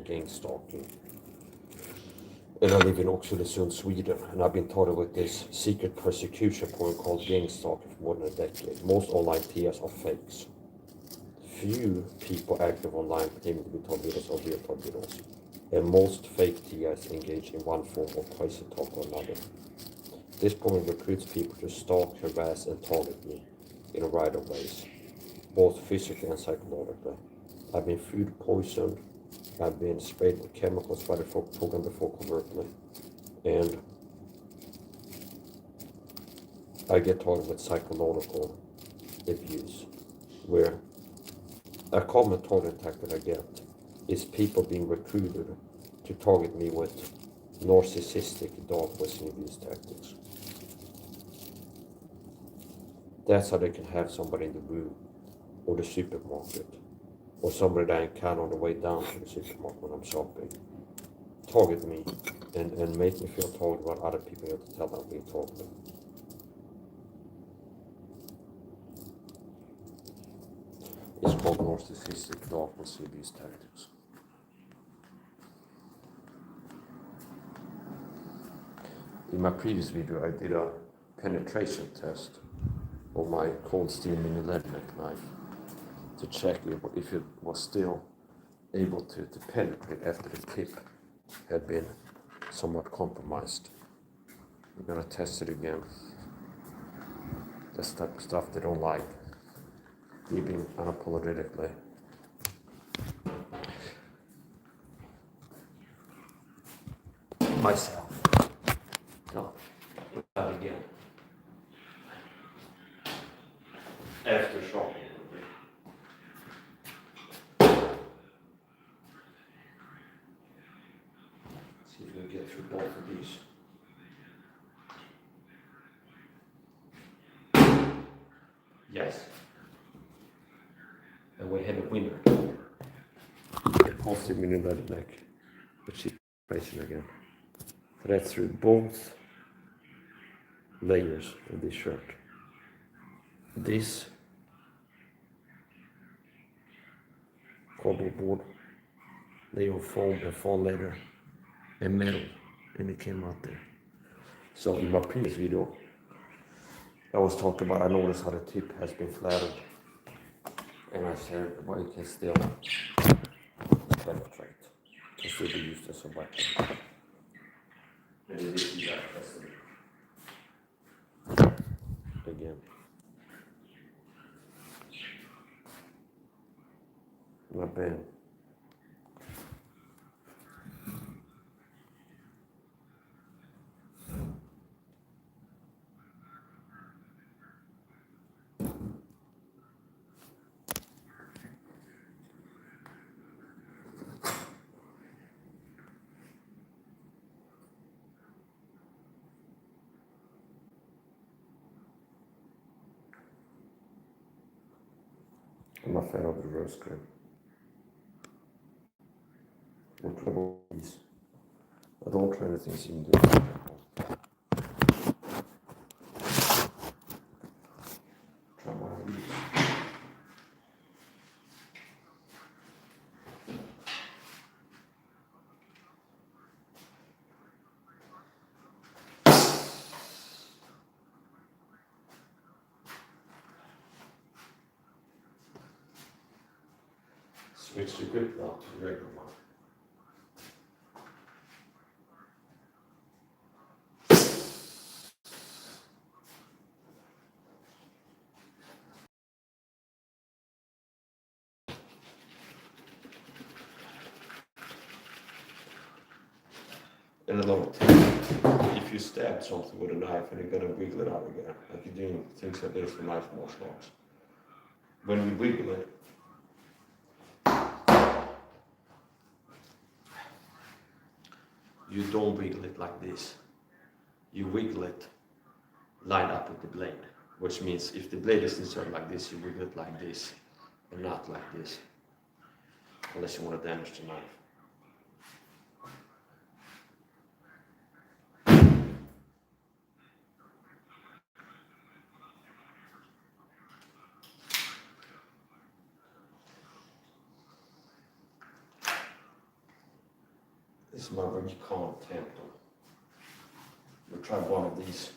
gang stalking. And I live in Oxelösund, Sweden, and I've been targeted with this secret persecution porn called gang stalking for more than a decade. Most online TS are fakes. Few people active online claiming to be torpedoes or real torpedoes, and most fake TS engage in one form of crazy talk or another. This porn recruits people to stalk, harass, and target me in a variety of ways, both physically and psychologically. I've been food poisoned, I've been sprayed with chemicals by the program before covertly, and I get targeted with psychological abuse, where a common target tactic I get is people being recruited to target me with narcissistic dark Western abuse tactics. That's how they can have somebody in the room or the supermarket, or somebody that I encounter on the way down to the supermarket when I'm shopping, target me and make me feel targeted while other people have to tell them I'm being targeted. It's called narcissistic darkness abuse tactics. In my previous video, I did a penetration test of my cold steel mini lead neck knife to check if it was still able to penetrate after the tip had been somewhat compromised. I'm gonna test it again. That's type of stuff they don't like. Giving unapologetically. Myself. No, that again. After shopping. See if we can get through both of these. Yes. And we have a winner. It cost me in that neck, but she's racing again. So that's through both layers of this shirt. This cardboard board, layer of foam and fall leather and metal, and it came out there. So in my previous video, I was talking about, I noticed how the tip has been flattened, and I said, well, it can still penetrate, can still be used as a weapon. And it is tested again. Not bad. I'm not a fan of the reverse grip. What trouble is, I don't try anything similar. Try my wheels. Switch the grip now to the regular one. And another tip, if you stab something with a knife and you're gonna wiggle it out again, like you're doing things like this for knife martial arts, when you wiggle it, you don't wiggle it like this. You wiggle it lined up with the blade, which means if the blade is inserted like this, you wiggle it like this, and not like this, unless you want to damage the knife. This is my real content. We'll try one of these.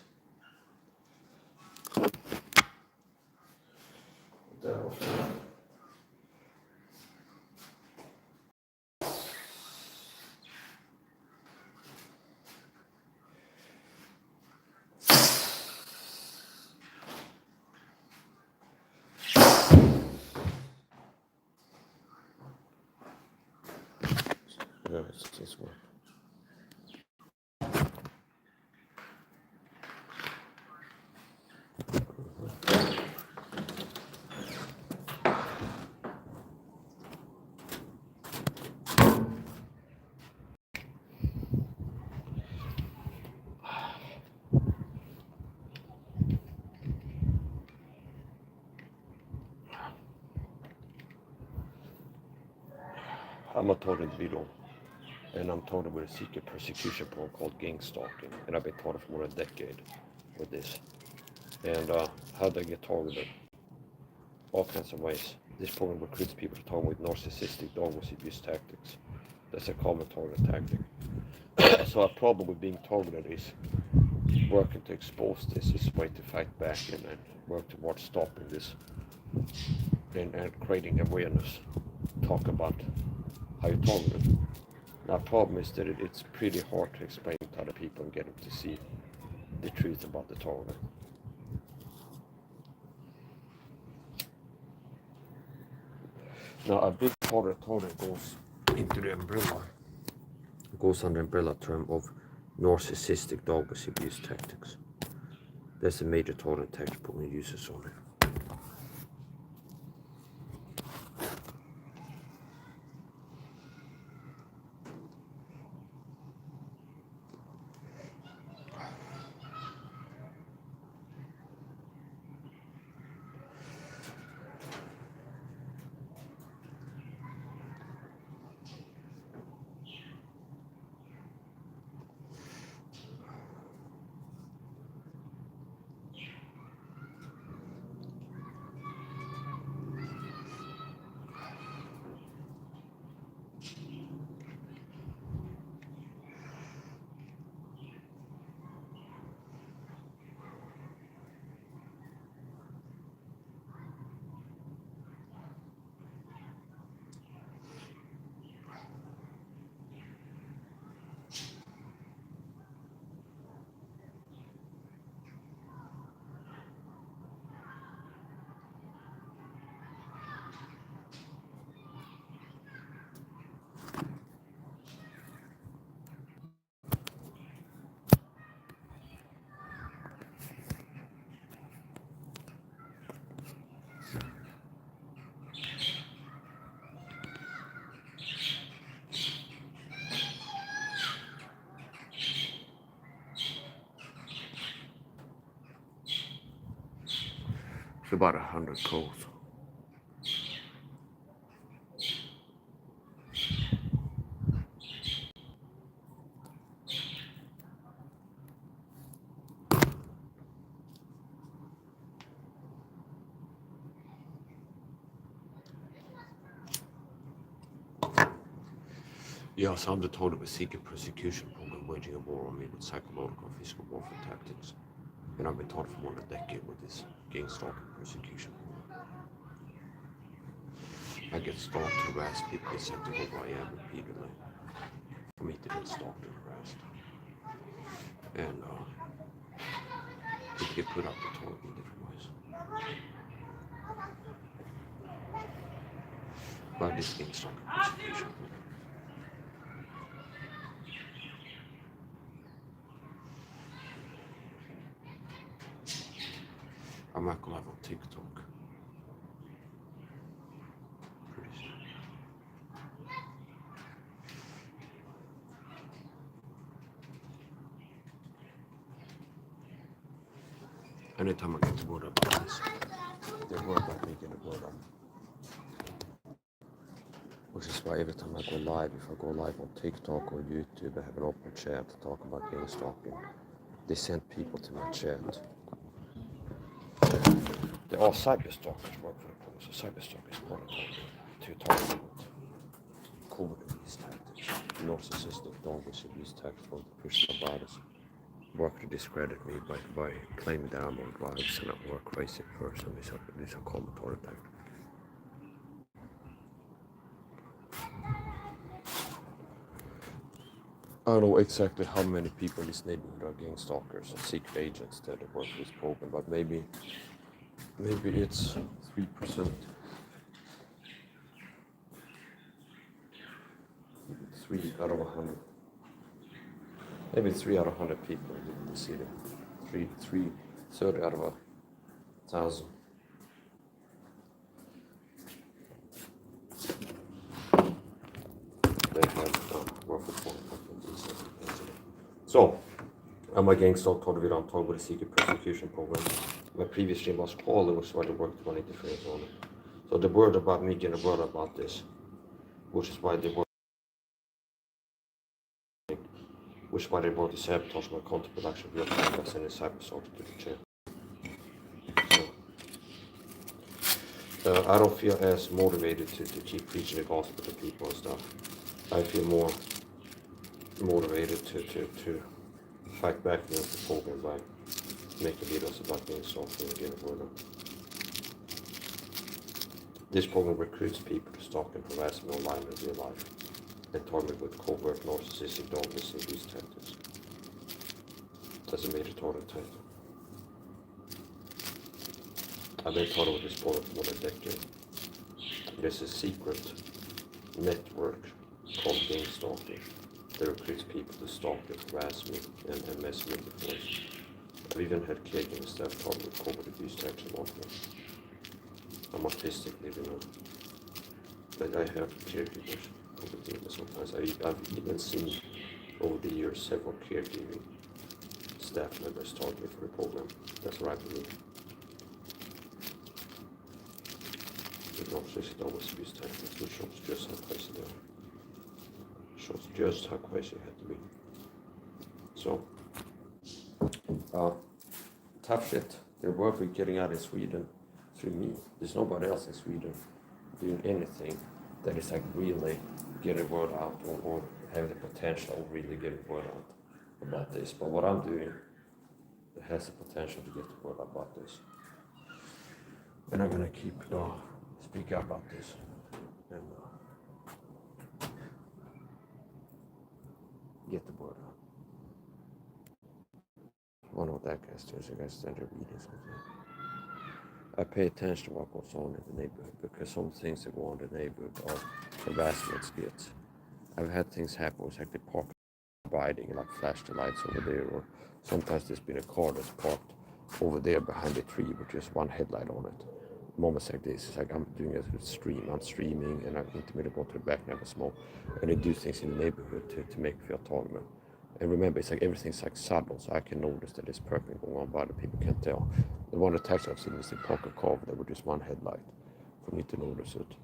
Yeah, it's this one. I'm a total individual, and I'm targeted with a secret persecution program called gang stalking, and I've been targeted for more than a decade with this. And how do I get targeted? All kinds of ways. This program recruits people to target with narcissistic dog abuse tactics. That's a common target tactic. So a problem with being targeted is working to expose this is a way to fight back and work towards stopping this and creating awareness. Talk about how you're targeted. Now, the problem is that it's pretty hard to explain to other people and get them to see the truth about the target. Now, a big target goes into the umbrella, goes under the umbrella term of narcissistic dog abuse tactics. That's a major target tactic program uses on it. It's about 100 codes. Yes, I'm the total of a secret persecution program waging a war on me with psychological and physical warfare tactics. And I've been taught for more than a decade with this gang stalking persecution program. I get stalked, harassed, people get sent to who I am repeatedly for me to get stalked and harassed. And people get put up to target in different ways. By this gang stalking persecution program. I'm not gonna have on TikTok. Pretty soon. Anytime I get the word about this, they're worried about me getting the word up. Which is why every time I go live, if I go live on TikTok or YouTube, I have an open chat to talk about gang stalking. They send people to my chat. There are cyber stalkers work for the police, so cyber stalkers is part of to target people. Cool with these tactics. narcissistic donors abuse tactics from the Christian bodies work to discredit me by claiming that I'm on drugs and I'm a crazy person. These are common tactics. I don't know exactly how many people in this neighborhood are gang stalkers and secret agents that work with this program, but maybe it's 3%. 3 out of 100. Maybe 3 out of 100 people in the city. 30 out of 1,000. They have worked with one company. So, I'm a gang stalker vid antag with the secret prosecution program. My previous stream was called, which is why they worked 23 on it. So the word about me getting a word about this, which is why they work. Which is why they brought the sabotage my content production via podcast and the cyberstalk to the chair. So, I don't feel as motivated to keep preaching the gospel to people and stuff. I feel more motivated to fight back against the program by making videos about being stalked and getting word out. This program recruits people to stalk and harass me online in real life and target with covert narcissistic donors and these tactics. That's a major target title. I've been taught with this program for more than a decade. There's a secret network called gang stalking that recruits people to stalk and harass me and mess me before. I've even had caregiving staff target with covert abuse tactics on me. I'm autistic, living on. Like I have caregivers over the years. Sometimes I've even seen over the years several caregiving staff members targeted for the program. That's what I believe. The narcissistic always abuse tactics, which shows just how crazy they are. Shows just how crazy it had to be. So, tough shit. They're worth it getting out in Sweden through me. There's nobody else in Sweden doing anything that is like really getting word out or having the potential of really getting word out about this. But what I'm doing has the potential to get the word out about this. And I'm gonna keep speak up about this and get the word out. One of that guys doing, so guys stand there reading something. I pay attention to what goes on in the neighborhood because some things that go on in the neighborhood are harassment skits. I've had things happen where it's like they park riding, like flash the lights over there, or sometimes there's been a car that's parked over there behind a tree with just one headlight on it. Moments like this, it's like I'm doing a stream, I'm streaming and I'm intimately go to the back and have a smoke, and they do things in the neighborhood to make me feel autonomous. And remember, it's like everything's like subtle, so I can notice that there's perking going on, but other people can't tell. The one attacks I've seen is the pocket car there with just one headlight for me to notice it.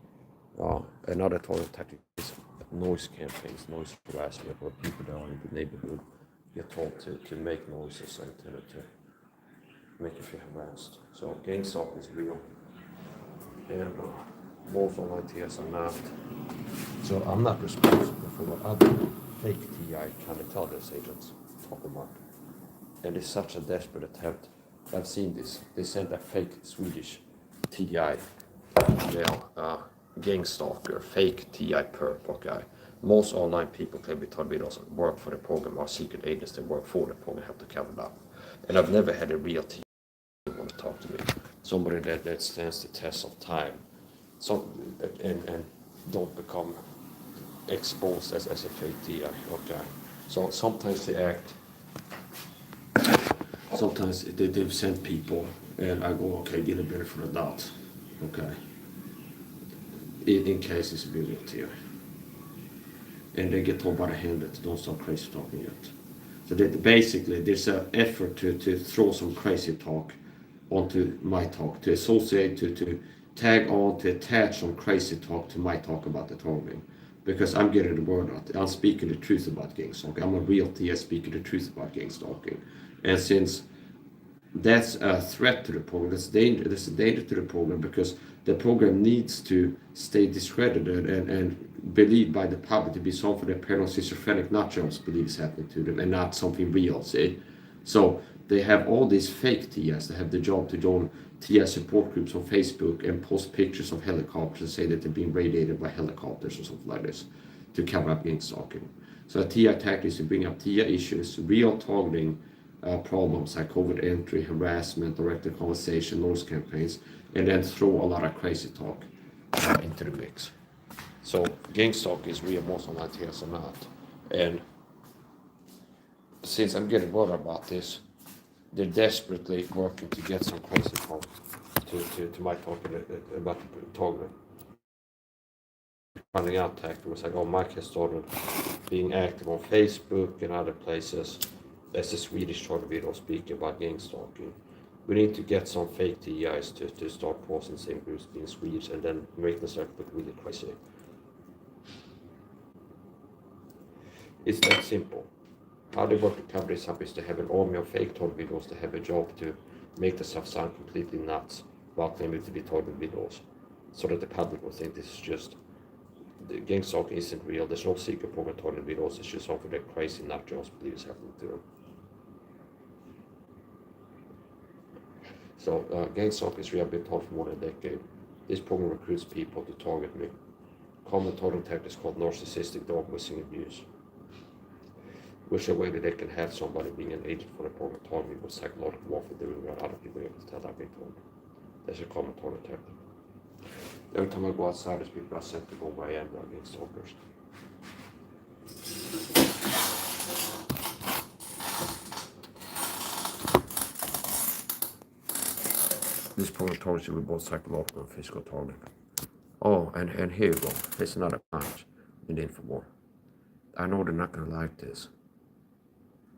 Another target tactic is noise campaigns, noise harassment, where people that are in the neighborhood get told to make noises and to make you feel harassed. So gang stalking is real. And most online TS are not. So I'm not responsible for what other fake TI intelligence agents talk about. And it's such a desperate attempt. I've seen this. They sent a fake Swedish TI gang stalker, fake TI perp guy. Most online people claim to be also work for the program or secret agents that work for the program have to cover it up. And I've never had a real TI want to talk to me. Somebody that stands the test of time. And don't become exposed as a fake TI. Okay. So sometimes they act. Sometimes they've sent people, and I go, okay, get a benefit of the doubt, okay, in case it's a real TI. And they get told by the hand that don't start crazy talking yet. So that basically there's an effort to throw some crazy talk onto my talk, to associate, to tag on, to attach some crazy talk to my talk about the targeting. Because I'm getting the word out. I'm speaking the truth about gang stalking. I'm a real TS speaking the truth about gang stalking. And since that's a threat to the program, that's a danger to the program, because the program needs to stay discredited and believed by the public to be something that paranoid schizophrenic nut jobs believe is happening to them and not something real, see? So they have all these fake TIAs that have the job to join TIA support groups on Facebook and post pictures of helicopters and say that they're being radiated by helicopters or something like this to cover up gang stalking. So a TIA tactic is to bring up TIA issues, real targeting problems like covert entry, harassment, directed conversation, noise campaigns, and then throw a lot of crazy talk into the mix. So gang stalking is real, most online TIAs are not. And since I'm getting bothered about this, they're desperately working to get some crazy talk to my talking about the targeting. Finding out tactic was like, oh, Mike has started being active on Facebook and other places as a Swedish short video speaking about gang stalking. We need to get some fake TIs to start posting same groups being Swedes and then make them start look really crazy. It's that simple. How they work to cover this up is to have an army of fake target videos that have a job to make the stuff sound completely nuts while claiming to be target videos, so that the public will think this is just the gang stalking isn't real. There's no secret program target videos. It's just something that crazy nut jobs believe is happening to them. So gang stalking is real, been taught for more than a decade. This program recruits people to target me. Common targeting tactic is called narcissistic dog whistling abuse, which is a way that they can have somebody being an agent for the program targeting with psychological warfare doing what other people are able to tell that being told. That's a common target tactic. Every time I go outside, there's people are sent to go where I am against stalkers. This program targets you with both psychological and physical targeting. Oh, and here you go. Here's another punch in the info. I know they're not gonna like this.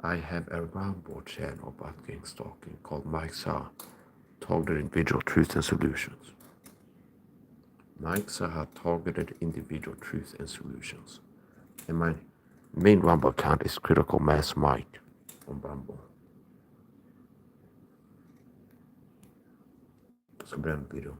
I have a roundboard channel about gang stalking called Mike SAHA, Targeted Individual Truth and Solutions. Mike SAHA, Targeted Individual Truth and Solutions. And my main Rumble account is Critical Mass Mike on Rumble. Så blir det en video.